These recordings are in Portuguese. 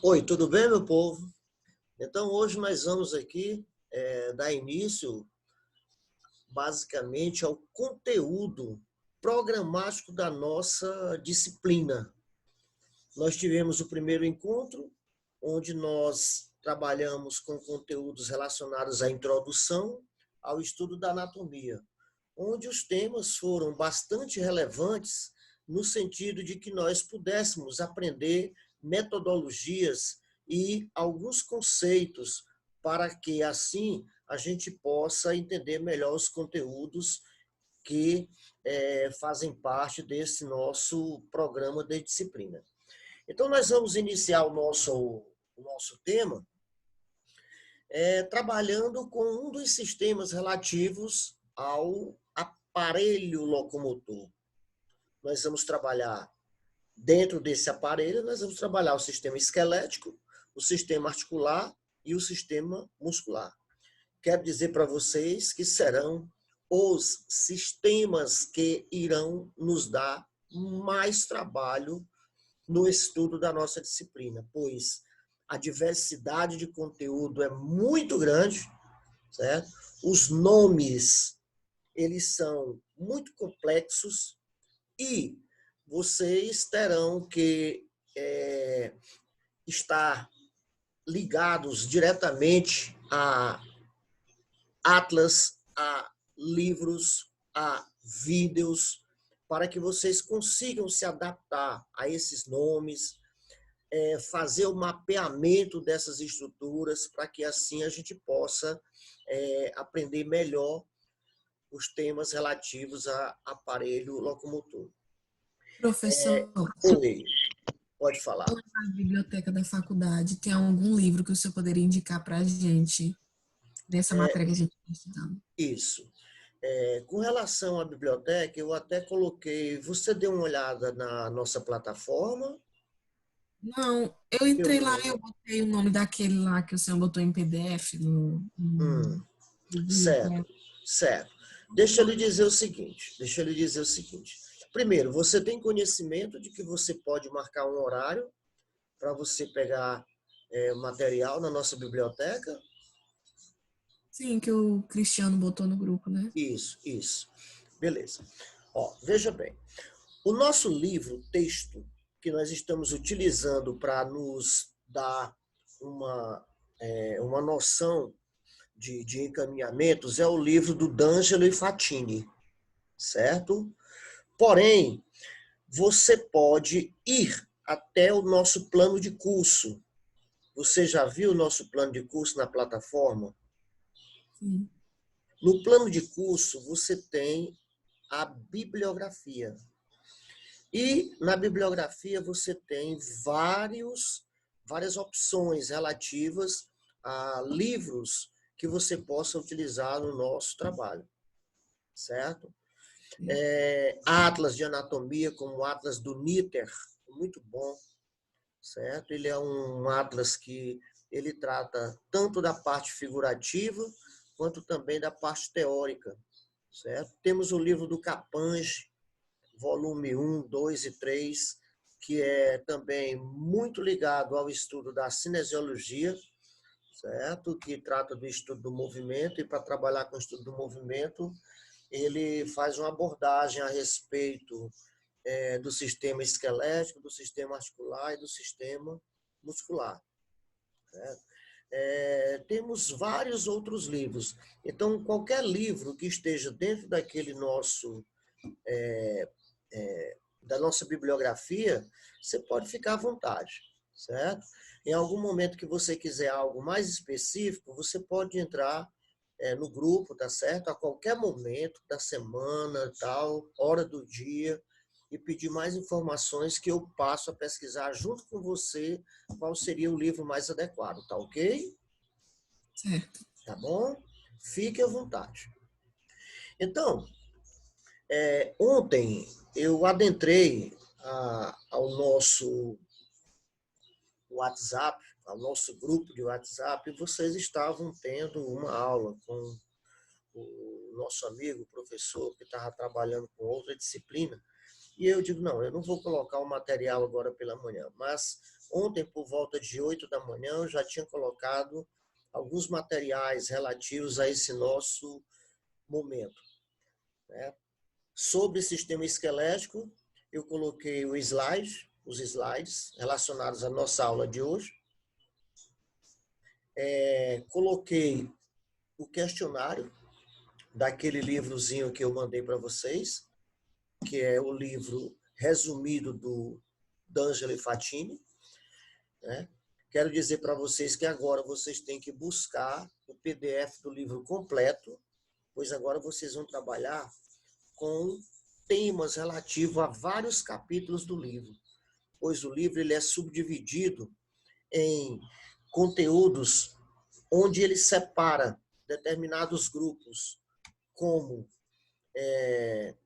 Oi, tudo bem, meu povo? Então, hoje nós vamos aqui dar início, basicamente, ao conteúdo programático da nossa disciplina. Nós tivemos o primeiro encontro, onde nós trabalhamos com conteúdos relacionados à introdução ao estudo da anatomia, onde os temas foram bastante relevantes no sentido de que nós pudéssemos aprender metodologias e alguns conceitos para que, assim, a gente possa entender melhor os conteúdos que fazem parte desse nosso programa de disciplina. Então, nós vamos iniciar o nosso tema trabalhando com um dos sistemas relativos ao aparelho locomotor. Nós vamos trabalhar dentro desse aparelho, nós vamos trabalhar o sistema esquelético, o sistema articular e o sistema muscular. Quero dizer para vocês que serão os sistemas que irão nos dar mais trabalho no estudo da nossa disciplina, pois a diversidade de conteúdo é muito grande, certo? Os nomes, eles são muito complexos e vocês terão que estar ligados diretamente a atlas, a livros, a vídeos, para que vocês consigam se adaptar a esses nomes, fazer o mapeamento dessas estruturas, para que assim a gente possa aprender melhor os temas relativos a aparelho locomotor. Professor, Oi, pode falar. na biblioteca da faculdade, tem algum livro que o senhor poderia indicar para a gente nessa matéria que a gente está estudando? Isso. Com relação à biblioteca, eu até coloquei. Você deu uma olhada na nossa plataforma? Não, eu Eu entrei lá e não. eu botei o nome daquele lá que o senhor botou em PDF no review. Certo, certo. Deixa eu lhe dizer o seguinte. Primeiro, você tem conhecimento de que você pode marcar um horário para você pegar material na nossa biblioteca? Sim, que o Cristiano botou no grupo, né? Isso, isso. Beleza. Ó, veja bem. O nosso livro, texto, que nós estamos utilizando para nos dar uma noção de encaminhamentos, é o livro do D'Angelo e Fatini, certo? Porém, você pode ir até o nosso plano de curso. Você já viu o nosso plano de curso na plataforma? Sim. No plano de curso, você tem a bibliografia. E na bibliografia você tem várias opções relativas a livros que você possa utilizar no nosso trabalho, certo? Atlas de anatomia, como o Atlas do Nitter, muito bom, certo? Ele é um atlas que ele trata tanto da parte figurativa quanto também da parte teórica, certo? Temos o livro do Capange, volume 1, 2 e 3, que é também muito ligado ao estudo da cinesiologia, certo? Que trata do estudo do movimento, e para trabalhar com o estudo do movimento, ele faz uma abordagem a respeito do sistema esquelético, do sistema articular e do sistema muscular. Certo? Temos vários outros livros. Então, qualquer livro que esteja dentro daquele da nossa bibliografia, você pode ficar à vontade, certo? Em algum momento que você quiser algo mais específico, você pode entrar no grupo, tá certo? A qualquer momento da semana, tal, hora do dia, e pedir mais informações que eu passo a pesquisar junto com você qual seria o livro mais adequado, tá ok? Certo. Tá bom? Fique à vontade. Então, ontem eu adentrei ao nosso WhatsApp, ao nosso grupo de WhatsApp, e vocês estavam tendo uma aula com o nosso amigo, professor, que estava trabalhando com outra disciplina, E eu digo, não, eu não vou colocar o material agora pela manhã, mas ontem, por volta de 8 da manhã, eu já tinha colocado alguns materiais relativos a esse nosso momento, né? Sobre sistema esquelético, eu coloquei os slides relacionados à nossa aula de hoje. Coloquei o questionário daquele livrozinho que eu mandei para vocês, que é o livro resumido do D'Angelo Fatini, né? Quero dizer para vocês que agora vocês têm que buscar o PDF do livro completo, pois agora vocês vão trabalhar com temas relativos a vários capítulos do livro, pois o livro ele é subdividido em conteúdos onde ele separa determinados grupos, como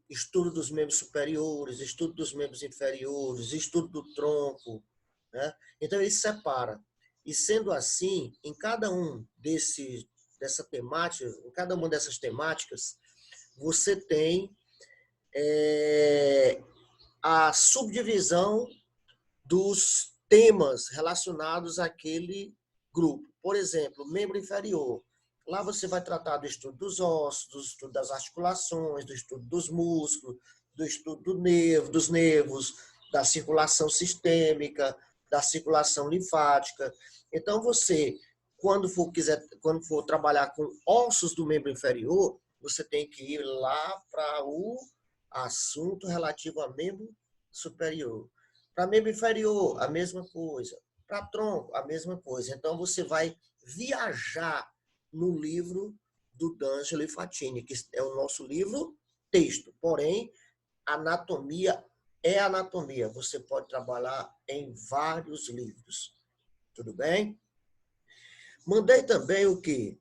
estudo dos membros superiores, estudo dos membros inferiores, estudo do tronco, né? Então ele separa. E sendo assim, em cada dessa temática, em cada uma dessas temáticas, você tem a subdivisão dos temas relacionados àquele grupo. Por exemplo, membro inferior. Lá você vai tratar do estudo dos ossos, do estudo das articulações, do estudo dos músculos, do estudo dos nervos, da circulação sistêmica, da circulação linfática. Então, você, quando for trabalhar com ossos do membro inferior, você tem que ir lá para o assunto relativo a membro superior. Para membro inferior, a mesma coisa. Para tronco, a mesma coisa. Então, você vai viajar no livro do D'Angelo Fatini, que é o nosso livro texto. Porém, anatomia é anatomia. Você pode trabalhar em vários livros. Tudo bem? Mandei também o quê?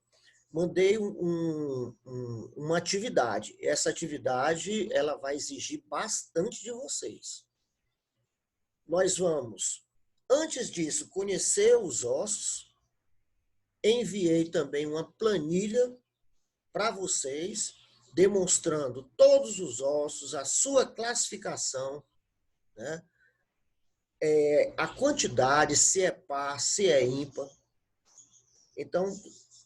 Mandei uma atividade. Essa atividade ela vai exigir bastante de vocês. Nós vamos, antes disso, conhecer os ossos. Enviei também uma planilha para vocês, demonstrando todos os ossos, a sua classificação, né? A quantidade, se é par, se é ímpar. Então,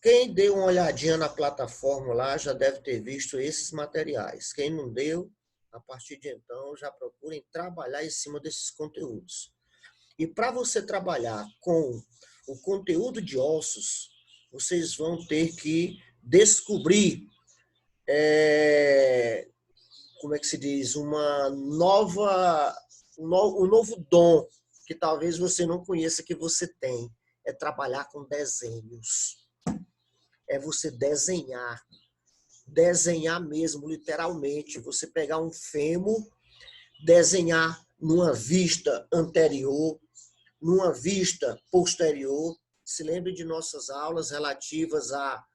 quem deu uma olhadinha na plataforma lá já deve ter visto esses materiais. Quem não deu, a partir de então, já procurem trabalhar em cima desses conteúdos. E para você trabalhar com o conteúdo de ossos, vocês vão ter que descobrir, como é que se diz, um novo dom que talvez você não conheça que você tem. É trabalhar com desenhos. É você desenhar mesmo, literalmente. Você pegar um fêmur, desenhar numa vista anterior, numa vista posterior. Se lembre de nossas aulas relativas a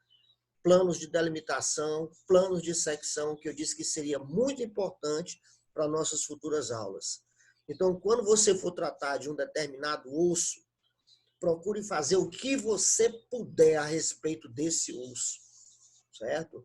planos de delimitação, planos de secção, que eu disse que seria muito importante para nossas futuras aulas. Então, quando você for tratar de um determinado osso, procure fazer o que você puder a respeito desse osso, certo?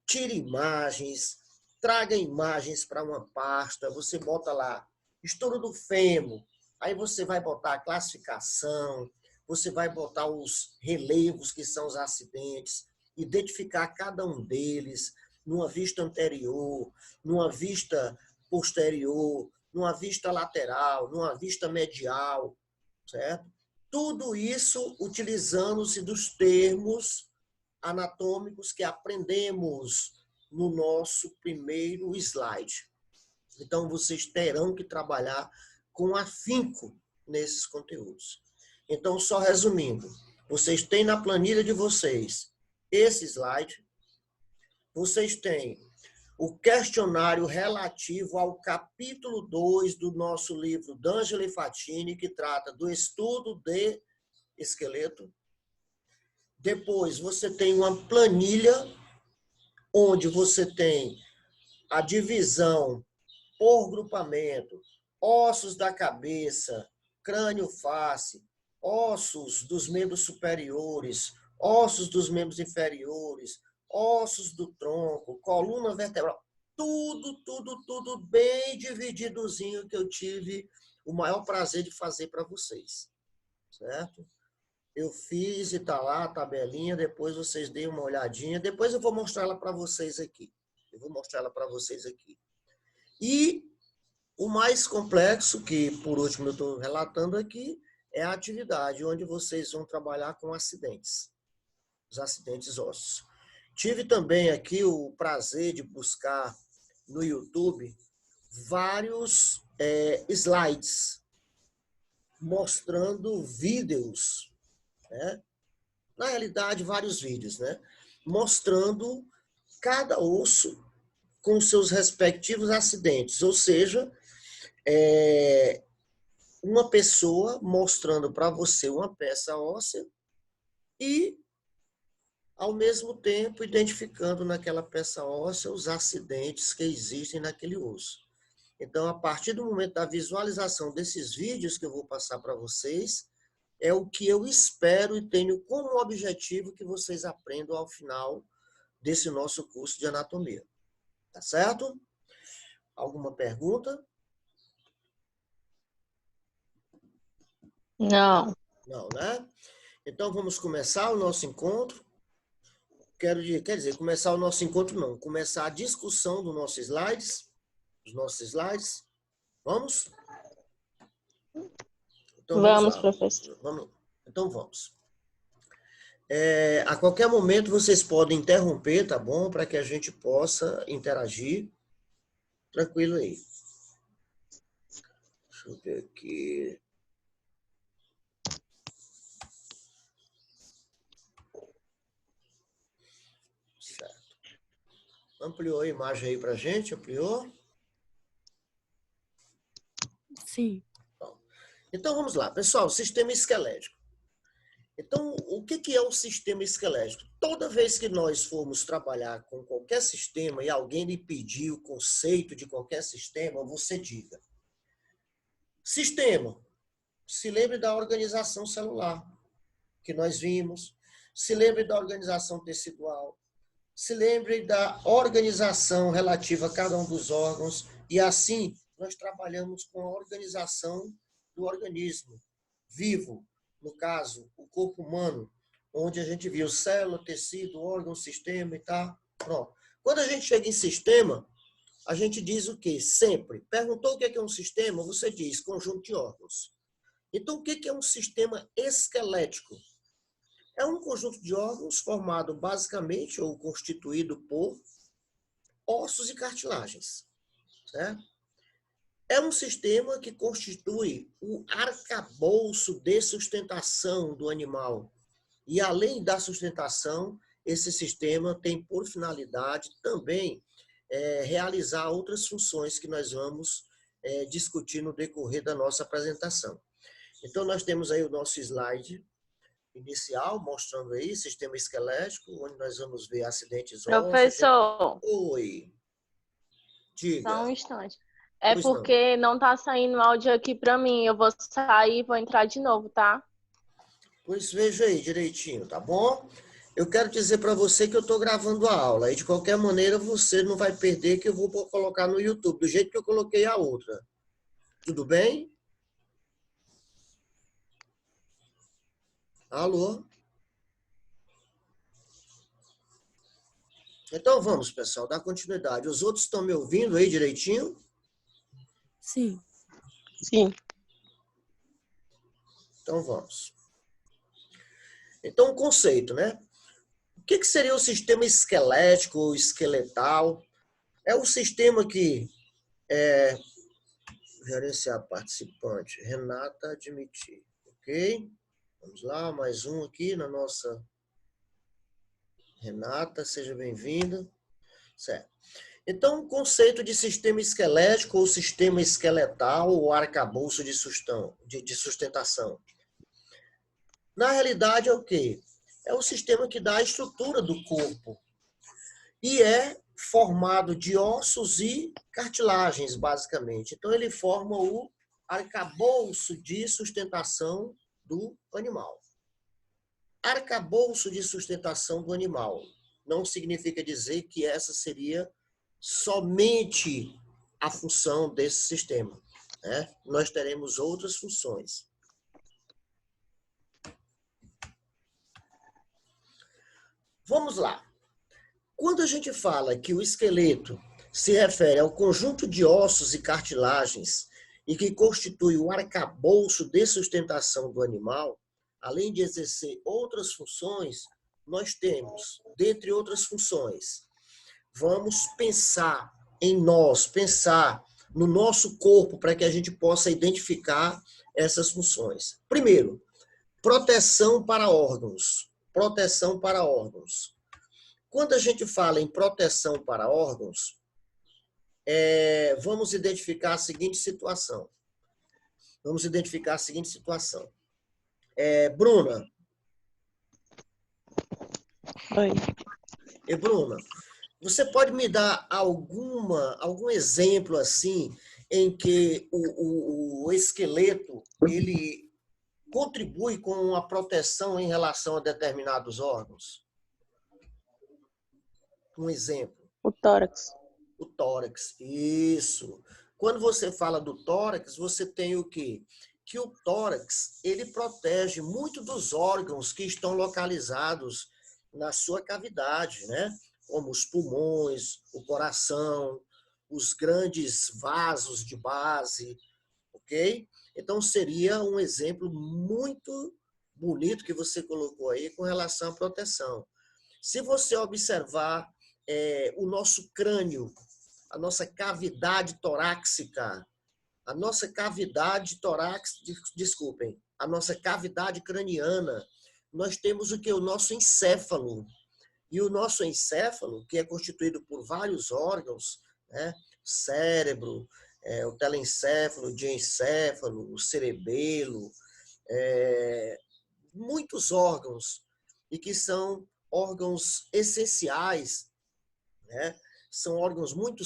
Tire imagens, traga imagens para uma pasta, você bota lá, estudo do fêmur, aí você vai botar a classificação, você vai botar os relevos, que são os acidentes, identificar cada um deles, numa vista anterior, numa vista posterior, numa vista lateral, numa vista medial, certo? Tudo isso utilizando-se dos termos anatômicos que aprendemos no nosso primeiro slide. Então, vocês terão que trabalhar com afinco nesses conteúdos. Então, só resumindo, vocês têm na planilha de vocês esse slide, vocês têm o questionário relativo ao capítulo 2 do nosso livro D'Angelo Fatini, que trata do estudo de esqueleto. Depois, você tem uma planilha onde você tem a divisão por grupamento, ossos da cabeça, crânio-face, ossos dos membros superiores, ossos dos membros inferiores, ossos do tronco, coluna vertebral. tudo bem divididozinho que eu tive o maior prazer de fazer para vocês, certo? Eu fiz e tá lá a tabelinha, depois vocês deem uma olhadinha, depois eu vou mostrar ela para vocês aqui. E o mais complexo, que por último eu estou relatando aqui, é a atividade, onde vocês vão trabalhar com acidentes, os acidentes ósseos. Tive também aqui o prazer de buscar no YouTube vários slides mostrando vídeos, né? Na realidade, vários vídeos, né? Mostrando cada osso com seus respectivos acidentes, ou seja, uma pessoa mostrando para você uma peça óssea e, ao mesmo tempo, identificando naquela peça óssea os acidentes que existem naquele osso. Então, a partir do momento da visualização desses vídeos que eu vou passar para vocês, é o que eu espero e tenho como objetivo que vocês aprendam ao final desse nosso curso de anatomia. Tá certo? Alguma pergunta? Não. Não, né? Então, vamos começar o nosso encontro. Quer dizer, começar o nosso encontro não, começar a discussão dos nossos slides. Vamos? Então, Vamos, lá. professor. Então, vamos. A qualquer momento, vocês podem interromper, tá bom? Para que a gente possa interagir. Tranquilo aí. Deixa eu ver aqui. Certo. Ampliou a imagem aí para a gente? Ampliou? Sim. Então, vamos lá. Pessoal, sistema esquelético. Então, o que é o sistema esquelético? Toda vez que nós formos trabalhar com qualquer sistema e alguém lhe pedir o conceito de qualquer sistema, você diga: sistema. Se lembre da organização celular que nós vimos. Se lembre da organização tecidual. Se lembre da organização relativa a cada um dos órgãos. E assim, nós trabalhamos com a organização do organismo vivo. No caso, o corpo humano, onde a gente viu célula, tecido, órgão, sistema e tal. Pronto. Quando a gente chega em sistema, a gente diz o quê? Sempre. Perguntou o que é um sistema? Você diz conjunto de órgãos. Então, o que é um sistema esquelético? É um conjunto de órgãos formado basicamente ou constituído por ossos e cartilagens. Certo? É um sistema que constitui o arcabouço de sustentação do animal. E, além da sustentação, esse sistema tem por finalidade também realizar outras funções que nós vamos discutir no decorrer da nossa apresentação. Então, nós temos aí o nosso slide inicial, mostrando aí sistema esquelético, onde nós vamos ver acidentes ósseos. Professor. Oi. Diga. Só um instante. É porque não tá saindo áudio aqui para mim. Eu vou sair e vou entrar de novo, tá? Pois veja aí direitinho, tá bom? Eu quero dizer para você que eu estou gravando a aula. E de qualquer maneira você não vai perder, que eu vou colocar no YouTube, do jeito que eu coloquei a outra. Tudo bem? Alô? Então vamos, pessoal, dar continuidade. Os outros estão me ouvindo aí direitinho? Sim. Sim. Então vamos. Então, o conceito, né? O que seria o sistema esquelético ou esqueletal? É o sistema que gerenciar participante. Renata admitir. Ok? Vamos lá, mais um aqui na nossa Renata, seja bem-vinda. Certo. Então, o conceito de sistema esquelético ou sistema esqueletal ou arcabouço de sustentação. Na realidade, é o quê? É o sistema que dá a estrutura do corpo. E é formado de ossos e cartilagens, basicamente. Então, ele forma o arcabouço de sustentação do animal. Arcabouço de sustentação do animal não significa dizer que essa seria somente a função desse sistema, né? Nós teremos outras funções. Vamos lá. Quando a gente fala que o esqueleto se refere ao conjunto de ossos e cartilagens e que constitui o arcabouço de sustentação do animal, além de exercer outras funções, nós temos, dentre outras funções, vamos pensar em nós, pensar no nosso corpo para que a gente possa identificar essas funções. Primeiro, proteção para órgãos. Proteção para órgãos. Quando a gente fala em proteção para órgãos, vamos identificar a seguinte situação. Bruna. Oi. Bruna, você pode me dar algum exemplo assim em que o esqueleto ele contribui com a proteção em relação a determinados órgãos? Um exemplo. O tórax. O tórax, isso. Quando você fala do tórax, você tem o quê? Que o tórax, ele protege muito dos órgãos que estão localizados na sua cavidade, né? Como os pulmões, o coração, os grandes vasos de base, ok? Então, seria um exemplo muito bonito que você colocou aí com relação à proteção. Se você observar o nosso crânio, a nossa cavidade torácica, a nossa cavidade craniana, nós temos o que? O nosso encéfalo. E o nosso encéfalo, que é constituído por vários órgãos, né? Cérebro, o telencéfalo, o diencéfalo, o cerebelo, muitos órgãos, e que são órgãos essenciais, né? São órgãos muito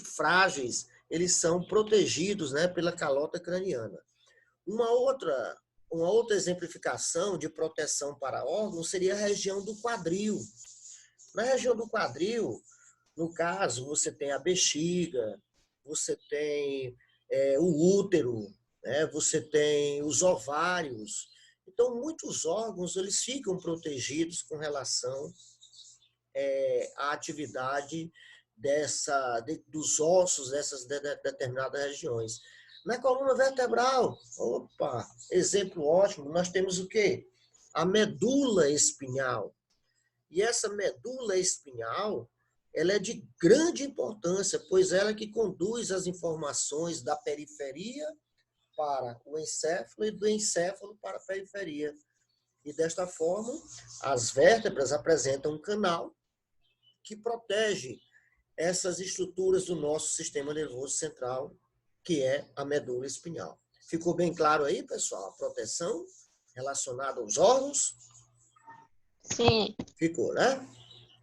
frágeis, eles são protegidos, né, pela calota craniana. Uma outra exemplificação de proteção para órgãos seria a região do quadril. Na região do quadril, no caso, você tem a bexiga, você tem o útero, né? Você tem os ovários. Então, muitos órgãos eles ficam protegidos com relação à atividade dos ossos dessas determinadas regiões. Na coluna vertebral, exemplo ótimo, nós temos o quê? A medula espinhal. E essa medula espinhal, ela é de grande importância, pois ela é que conduz as informações da periferia para o encéfalo e do encéfalo para a periferia. E desta forma, as vértebras apresentam um canal que protege essas estruturas do nosso sistema nervoso central, que é a medula espinhal. Ficou bem claro aí, pessoal, a proteção relacionada aos órgãos? Sim. Ficou, né?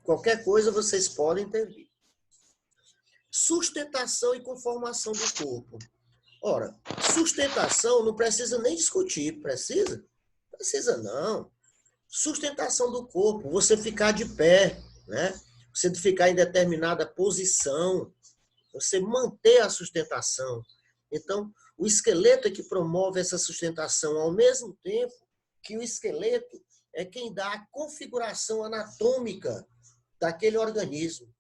Qualquer coisa vocês podem intervir. Sustentação e conformação do corpo. Ora, sustentação não precisa nem discutir, precisa? Precisa não. Sustentação do corpo, você ficar de pé, né? Você ficar em determinada posição, você manter a sustentação. Então, o esqueleto é que promove essa sustentação, ao mesmo tempo que o esqueleto é quem dá a configuração anatômica daquele organismo,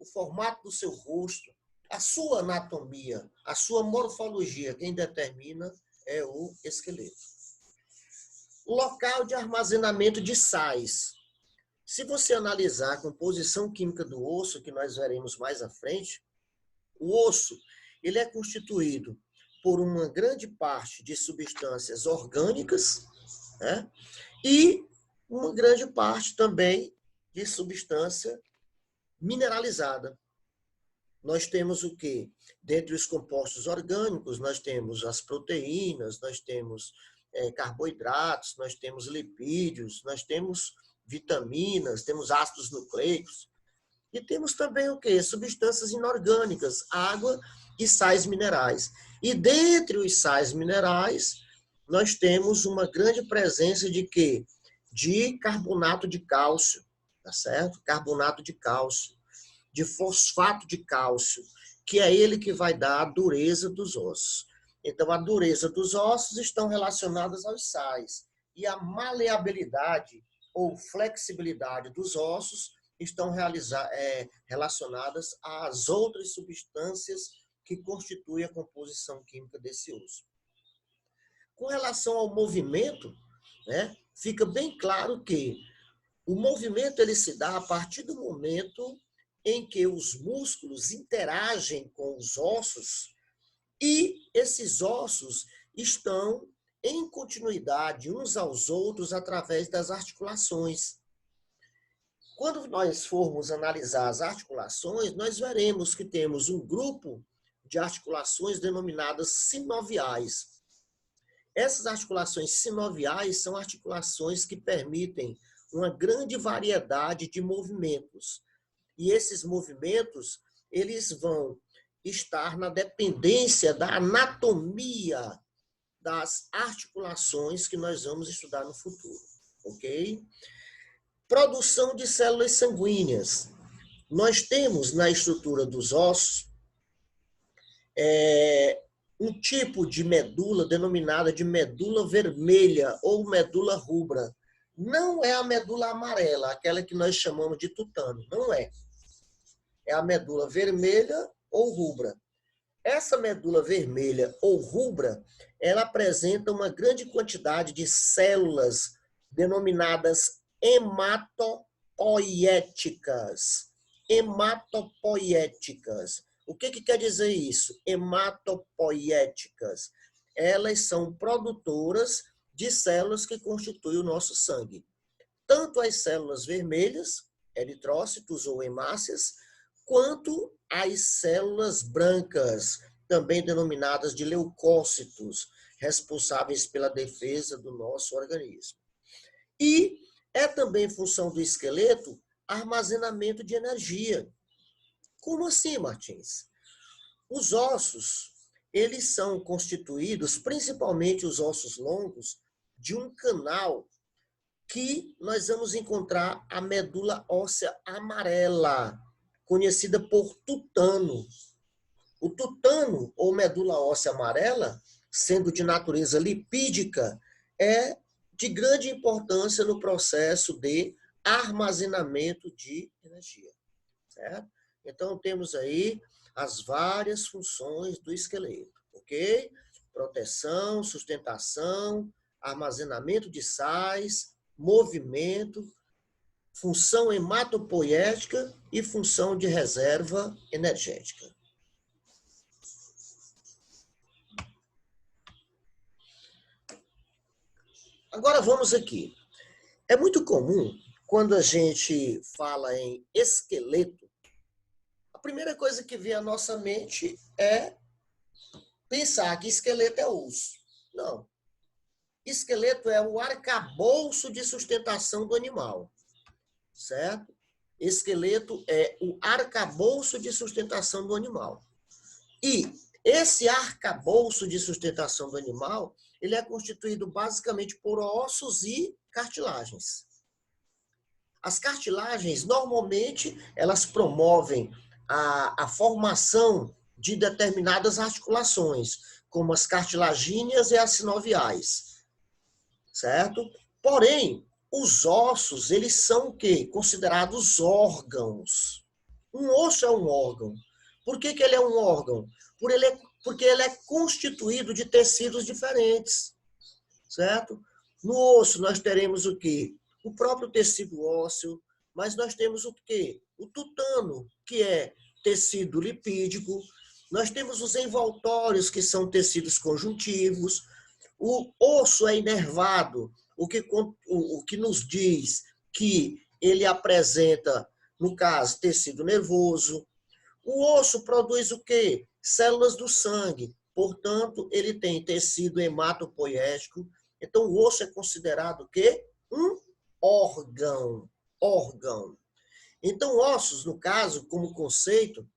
o formato do seu rosto, a sua anatomia, a sua morfologia, quem determina é o esqueleto. Local de armazenamento de sais. Se você analisar a composição química do osso, que nós veremos mais à frente, o osso ele é constituído por uma grande parte de substâncias orgânicas, né? E uma grande parte também de substância mineralizada. Nós temos o quê? Dentre os compostos orgânicos, nós temos as proteínas, nós temos carboidratos, nós temos lipídios, nós temos vitaminas, temos ácidos nucleicos. E temos também o quê? Substâncias inorgânicas, água e sais minerais. E dentre os sais minerais, nós temos uma grande presença de quê? De carbonato de cálcio, tá certo? Carbonato de cálcio. de fosfato de cálcio, que é ele que vai dar a dureza dos ossos. Então, a dureza dos ossos estão relacionadas aos sais. E a maleabilidade ou flexibilidade dos ossos estão relacionadas às outras substâncias que constituem a composição química desse osso. Com relação ao movimento, né, fica bem claro que o movimento ele se dá a partir do momento em que os músculos interagem com os ossos e esses ossos estão em continuidade uns aos outros através das articulações. Quando nós formos analisar as articulações, nós veremos que temos um grupo de articulações denominadas sinoviais. Essas articulações sinoviais são articulações que permitem uma grande variedade de movimentos. E esses movimentos, eles vão estar na dependência da anatomia das articulações que nós vamos estudar no futuro, ok? Produção de células sanguíneas. Nós temos na estrutura dos ossos um tipo de medula denominada de medula vermelha ou medula rubra. Não é a medula amarela, aquela que nós chamamos de tutano, não é. É a medula vermelha ou rubra. Essa medula vermelha ou rubra, ela apresenta uma grande quantidade de células denominadas hematopoéticas. Hematopoéticas. O que quer dizer isso? Hematopoéticas. Elas são produtoras de células que constituem o nosso sangue. Tanto as células vermelhas, eritrócitos ou hemácias, quanto as células brancas, também denominadas de leucócitos, responsáveis pela defesa do nosso organismo. E é também função do esqueleto armazenamento de energia. Como assim, Martins? Os ossos, eles são constituídos, principalmente os ossos longos, de um canal que nós vamos encontrar a medula óssea amarela, conhecida por tutano. O tutano, ou medula óssea amarela, sendo de natureza lipídica, é de grande importância no processo de armazenamento de energia. Certo? Então, temos aí as várias funções do esqueleto, ok? Proteção, sustentação, armazenamento de sais, movimento, função hematopoética e função de reserva energética. Agora vamos aqui. É muito comum, quando a gente fala em esqueleto, a primeira coisa que vem à nossa mente é pensar que esqueleto é osso. Não. Esqueleto é o arcabouço de sustentação do animal. Certo? Esqueleto é o arcabouço de sustentação do animal. E esse arcabouço de sustentação do animal, ele é constituído basicamente por ossos e cartilagens. As cartilagens, normalmente, elas promovem a formação de determinadas articulações, como as cartilagíneas e as sinoviais. Certo? Porém, os ossos, eles são o quê? Considerados órgãos. Um osso é um órgão. Por que ele é um órgão? Porque ele é constituído de tecidos diferentes. Certo? No osso, nós teremos o quê? O próprio tecido ósseo, mas nós temos o quê? O tutano, que é tecido lipídico. Nós temos os envoltórios, que são tecidos conjuntivos. O osso é inervado, o que nos diz que ele apresenta, no caso, tecido nervoso. O osso produz o quê? Células do sangue. Portanto, ele tem tecido hematopoético. Então, o osso é considerado o quê? Um órgão. Então, ossos, no caso, como conceito,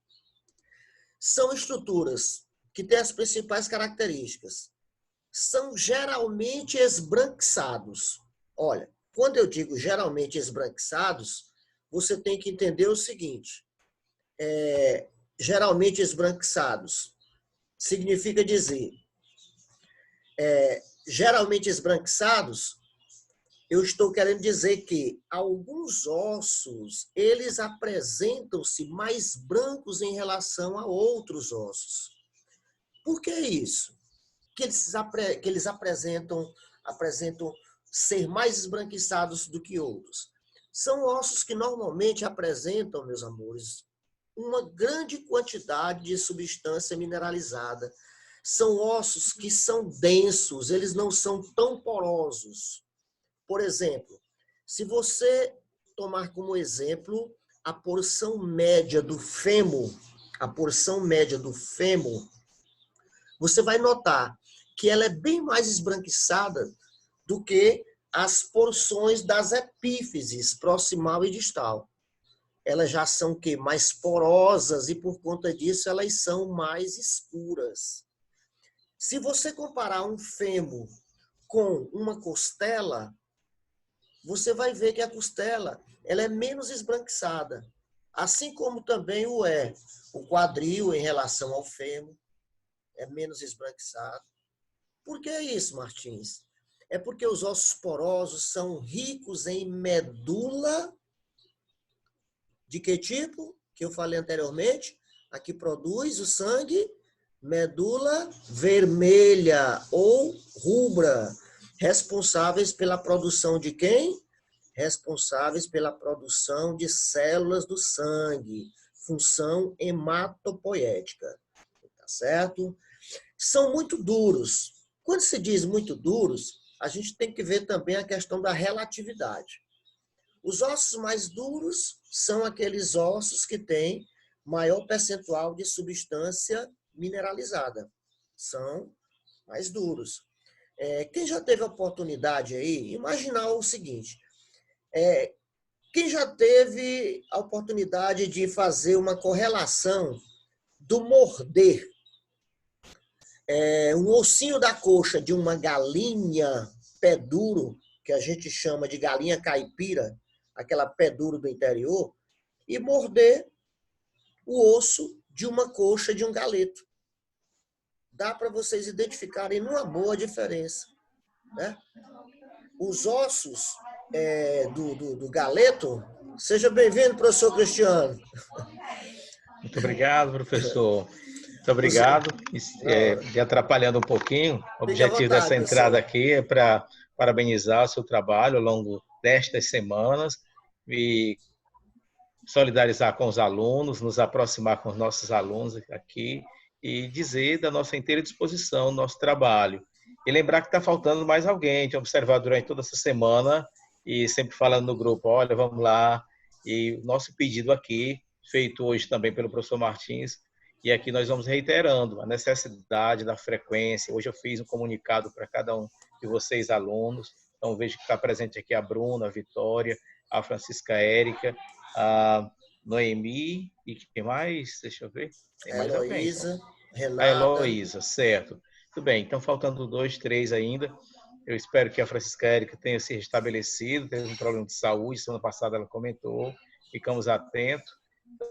são estruturas que têm as principais características. São geralmente esbranquiçados. Olha, quando eu digo geralmente esbranquiçados, você tem que entender o seguinte. geralmente esbranquiçados. Significa dizer, geralmente esbranquiçados, eu estou querendo dizer que alguns ossos, eles apresentam-se mais brancos em relação a outros ossos. Por que isso? Que eles apresentam ser mais esbranquiçados do que outros. São ossos que normalmente apresentam, meus amores, uma grande quantidade de substância mineralizada. São ossos que são densos, eles não são tão porosos. Por exemplo, se você tomar como exemplo a porção média do fêmur, você vai notar que ela é bem mais esbranquiçada do que as porções das epífises, proximal e distal. Elas já são mais porosas e, por conta disso, elas são mais escuras. Se você comparar um fêmur com uma costela, você vai ver que a costela ela é menos esbranquiçada. Assim como também o quadril em relação ao fêmur é menos esbranquiçado. Por que isso, Martins? É porque os ossos porosos são ricos em medula. De que tipo? Que eu falei anteriormente. A que produz o sangue. Medula vermelha ou rubra. Responsáveis pela produção de quem? Responsáveis pela produção de células do sangue. Função hematopoética. Tá certo? São muito duros. Quando se diz muito duros, a gente tem que ver também a questão da relatividade. Os ossos mais duros são aqueles ossos que têm maior percentual de substância mineralizada. São mais duros. Quem já teve a oportunidade aí, imaginar o seguinte, quem já teve a oportunidade de fazer uma correlação do morder um ossinho da coxa de uma galinha pé duro, que a gente chama de galinha caipira, aquela pé duro do interior, e morder o osso de uma coxa de um galeto. Dá para vocês identificarem numa boa diferença. Né? Os ossos do galeto... Seja bem-vindo, professor Cristiano. Muito obrigado, professor. Muito obrigado. De atrapalhando um pouquinho, o objetivo dessa entrada aqui é para parabenizar o seu trabalho ao longo destas semanas e solidarizar com os alunos, nos aproximar com os nossos alunos aqui e dizer da nossa inteira disposição no nosso trabalho. E lembrar que está faltando mais alguém, de observar durante toda essa semana e sempre falando no grupo, olha, vamos lá. E o nosso pedido aqui, feito hoje também pelo professor Martins, e aqui nós vamos reiterando a necessidade da frequência. Hoje eu fiz um comunicado para cada um de vocês, alunos. Então, vejo que está presente aqui a Bruna, a Vitória, a Francisca Érica, a Noemi e quem mais? Deixa eu ver. Tem mais alguém. Heloísa, Renata. A Heloísa, certo. Muito bem, então faltando 2, 3 ainda. Eu espero que a Francisca Érica tenha se restabelecido, teve um problema de saúde, semana passada ela comentou, ficamos atentos.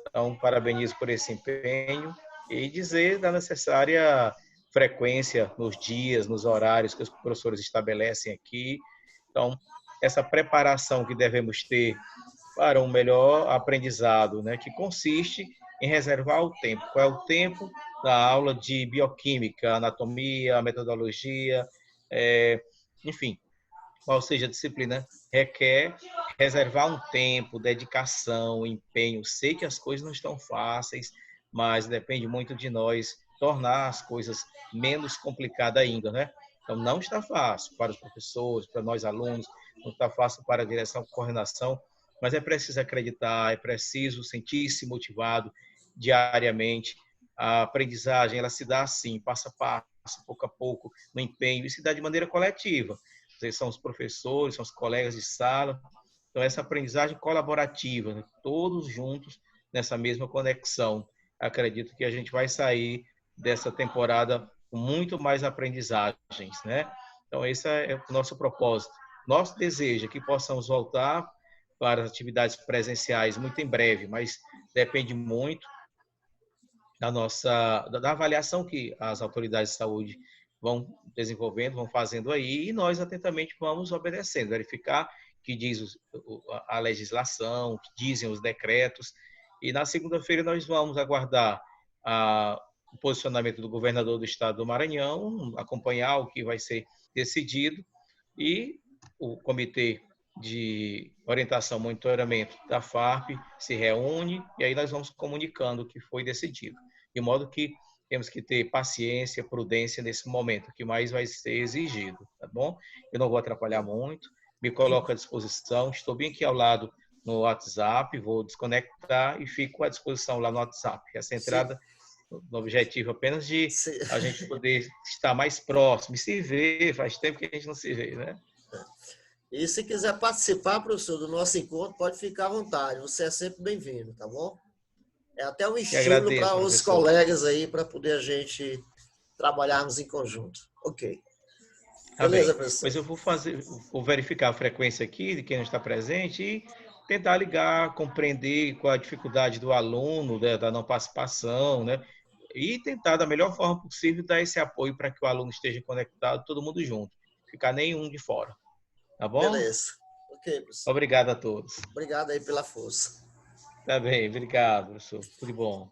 Então, parabenizo por esse empenho e dizer da necessária frequência nos dias, nos horários que os professores estabelecem aqui. Então, essa preparação que devemos ter para um melhor aprendizado, né, que consiste em reservar o tempo. Qual é o tempo da aula de bioquímica, anatomia, metodologia, enfim, qual seja a disciplina, requer reservar um tempo, dedicação, empenho. Sei que as coisas não estão fáceis, mas depende muito de nós tornar as coisas menos complicadas ainda, né? Então, não está fácil para os professores, para nós alunos, não está fácil para a direção, coordenação, mas é preciso acreditar, é preciso sentir-se motivado diariamente. A aprendizagem, ela se dá assim, passo a passo, pouco a pouco, no empenho, e se dá de maneira coletiva. São os professores, são os colegas de sala. Então, essa aprendizagem colaborativa, né? Todos juntos nessa mesma conexão. Acredito que a gente vai sair dessa temporada com muito mais aprendizagens, né? Então, esse é o nosso propósito. Nosso desejo é que possamos voltar para as atividades presenciais muito em breve, mas depende muito da avaliação que as autoridades de saúde vão desenvolvendo, vão fazendo aí, e nós atentamente vamos obedecendo, verificar o que diz a legislação, o que dizem os decretos, e na segunda-feira nós vamos aguardar o posicionamento do governador do estado do Maranhão, acompanhar o que vai ser decidido, e o comitê de orientação e monitoramento da FARP se reúne, e aí nós vamos comunicando o que foi decidido. De modo que temos que ter paciência, prudência nesse momento, que mais vai ser exigido, tá bom? Eu não vou atrapalhar muito, me coloco à disposição, estou bem aqui ao lado no WhatsApp, vou desconectar e fico à disposição lá no WhatsApp. Essa entrada, no objetivo apenas de a gente poder estar mais próximo e se ver, faz tempo que a gente não se vê, né? E se quiser participar, professor, do nosso encontro, pode ficar à vontade, você é sempre bem-vindo, tá bom? É até um estímulo para os colegas aí, para poder a gente trabalharmos em conjunto. Ok. Beleza, professor? Pois eu vou verificar a frequência aqui de quem não está presente e tentar ligar, compreender qual a dificuldade do aluno, da não participação, né? E tentar, da melhor forma possível, dar esse apoio para que o aluno esteja conectado, todo mundo junto. Ficar nenhum de fora. Tá bom? Beleza. Ok, professor. Obrigado a todos. Obrigado aí pela força. Tá bem, obrigado, professor. Tudo bom.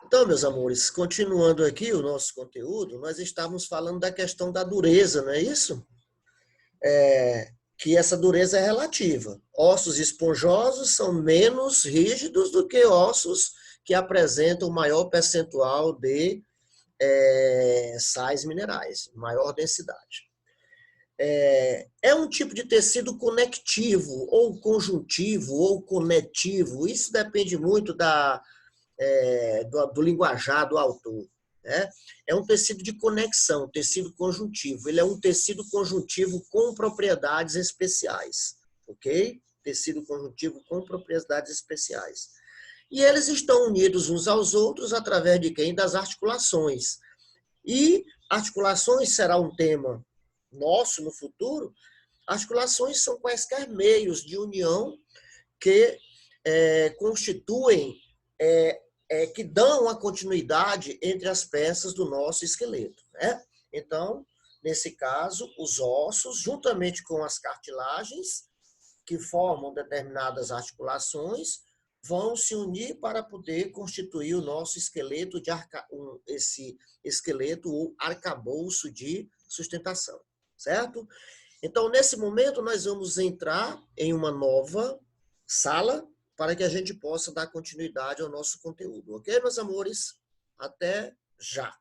Então, meus amores, continuando aqui o nosso conteúdo, nós estávamos falando da questão da dureza, não é isso? Que essa dureza é relativa. Ossos esponjosos são menos rígidos do que ossos que apresentam maior percentual de sais minerais, maior densidade. É um tipo de tecido conectivo, ou conjuntivo, ou conectivo. Isso depende muito do linguajar do autor. Né? É um tecido de conexão, tecido conjuntivo. Ele é um tecido conjuntivo com propriedades especiais. Ok? Tecido conjuntivo com propriedades especiais. E eles estão unidos uns aos outros através de quem? Das articulações. E articulações será um tema nosso no futuro. Articulações são quaisquer meios de união que constituem, que dão a continuidade entre as peças do nosso esqueleto. Né? Então, nesse caso, os ossos, juntamente com as cartilagens, que formam determinadas articulações, vão se unir para poder constituir o nosso esqueleto, esse esqueleto ou arcabouço de sustentação. Certo? Então, nesse momento, nós vamos entrar em uma nova sala para que a gente possa dar continuidade ao nosso conteúdo. Ok, meus amores? Até já!